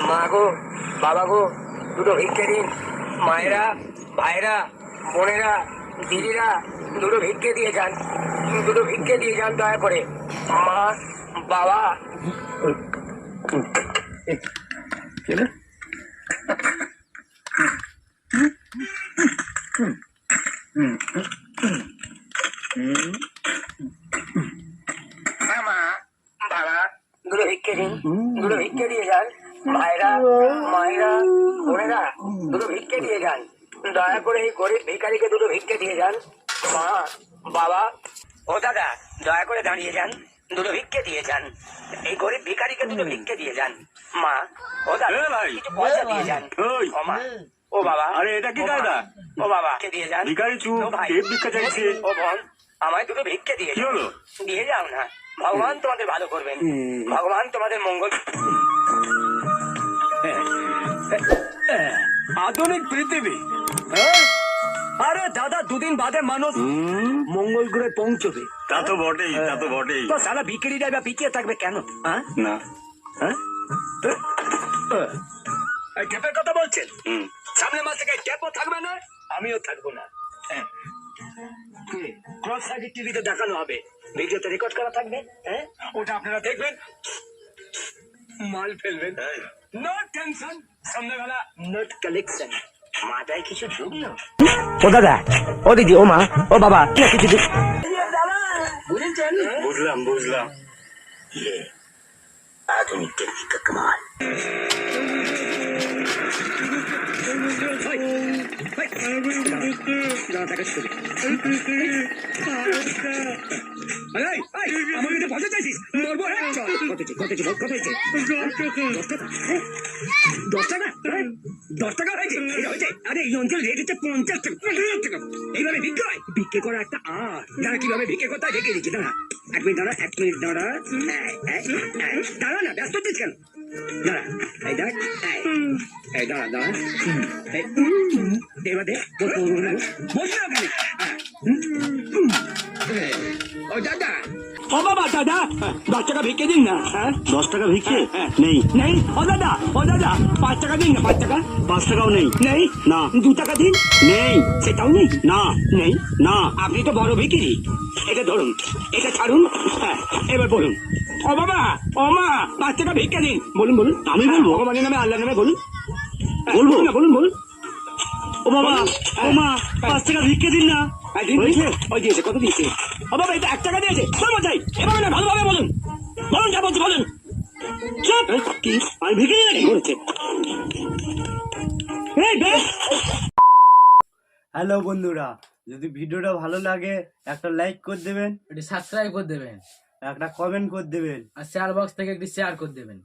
মা গো, বাবা গো, দুটো ভিক্ষে দিন। মায়েরা, ভাইরা, বোনেরা, দিদিরা, দুটো ভিক্ষে দিয়ে যান, দুটো ভিক্ষে দিয়ে যান দয়া করে। মা, বাবা। মা, বাবা, দুটো ভিক্ষে দিন, দুটো ভিক্ষে দিয়ে যান। ভাইরা, মায়েরা, বোনেরা, দুটো ভিক্ষে দিয়ে যান। দয়া করে এই গরিব ভিখারিকে দুটো ভিক্ষে দিয়ে যান। মা, বাবা, ও দাদা, দয়া করে দাঁড়িয়ে যান, দুটো ভিক্ষে দিয়ে যান। এই গরিব ভিখারিকে দুটো ভিক্ষে দিয়ে যান। মা, ও দাদা, কিছু পয়সা দিয়ে যান। ও মা, ও বাবা। আরে এটা কি কায়দা? ও বাবা, কে দিয়ে যান। ভিখারি চুপ, ও ভাই, দেব ভিক্ষা চাইছে। ও বোন, আমায় দুটো ভিক্ষে দিয়ে কি যান। হলো? দিয়ে যাও না, ভগবান তোমাদের ভালো করবেন, ভগবান তোমাদের মঙ্গল। আধুনিক পৃথিবী, হ্যাঁ? আরে দাদা, দুদিন বাদে মানুষ মঙ্গল গ্রহে পৌঁছবে। তা তো বটেই, তা তো বটেই। তো সালা ভিখারি যাবে, পিছিয়ে থাকবে কেন? হ্যাঁ না, হ্যাঁ এই ট্যাপের কথা বলছেন? সামনে মাস থেকে ট্যাপও থাকবে না, আমিও থাকবো না। ক্রস সার্কিট টিভিতে দেখানো হবে, ভিডিওতে রেকর্ড করা থাকবে। হ্যাঁ, ওটা আপনারা দেখবেন, মাল ফেলবেন, নো টেনশন। সন্ধ্যাবেলা নোট কালেকশন, মাথায় কিছু ঢুকলো। ও দাদা, ও দিদি, ও মা, ও বাবা, কিছু বুঝেছেন? বুঝলাম বুঝলাম। আধুনিক টেকনিক का कमाल। আমাকে পয়সা চাইছিস? মরবো। 10 টাকা হয়েছে? আরে এই অঞ্চল রেট হচ্ছে 50 টাকা। এইভাবে ভিক্ষে হয়? ভিক্ষে করা একটা আর্ট। যারা কিভাবে ভিক্ষে করতে হয় দেখিয়ে দিচ্ছি। দাঁড়া, 1 মিনিট দাঁড়া, 1 মিনিট দাঁড়া। দাঁড়া না, ব্যস্ত হচ্ছিস কেন? দাঁড়া, এই দেখ, এই দাঁড়া দাঁড়া। এবার দেখ, বস না ওখানে। ও দাদা, ও বাবা, দাদা 10 টাকা ভিক্ষে দিন না। 10 টাকা ভিক্ষে নেই। নেই? ও দাদা, 5 টাকা দিন না। 5 টাকা? 5 টাকাও নেই। নেই? না। 2 টাকা দিন। নেই। সেটাও নেই? না। নেই? না। আপনি তো বড় ভিখিরি। এটা ধরুন, এটা ছাড়ুন। এবার বলুন। ও বাবা, ও মা, 5 টাকা ভিক্ষা দিন। বলুন বলুন। আমি বলবো? ভগবানের নামে, আল্লাহর নামে বলুন। বলবো? না, বলুন বলুন। ও বাবা, ও মা, 5 টাকা ভিক্ষে দিন না। দিয়েছে? ওই দিয়েছে, কত দিয়েছে? ও বাবা, এটা 1 টাকা দিয়েছে। বলবো চাই, এভাবে না, ভালোভাবে বলুন। বলুন, যা বলছি বলুন। চুপ। কি? আমি ভিক্ষে দিই নাকি? বলছে। এই বেশ। হ্যালো বন্ধুরা, যদি ভিডিওটা ভালো লাগে একটা লাইক করে দেবেন, একটি সাবস্ক্রাইব করে দেবেন একটা কমেন্ট করে দেবেন। আর শেয়ার বক্স থেকে একটি শেয়ার করে দেবেন।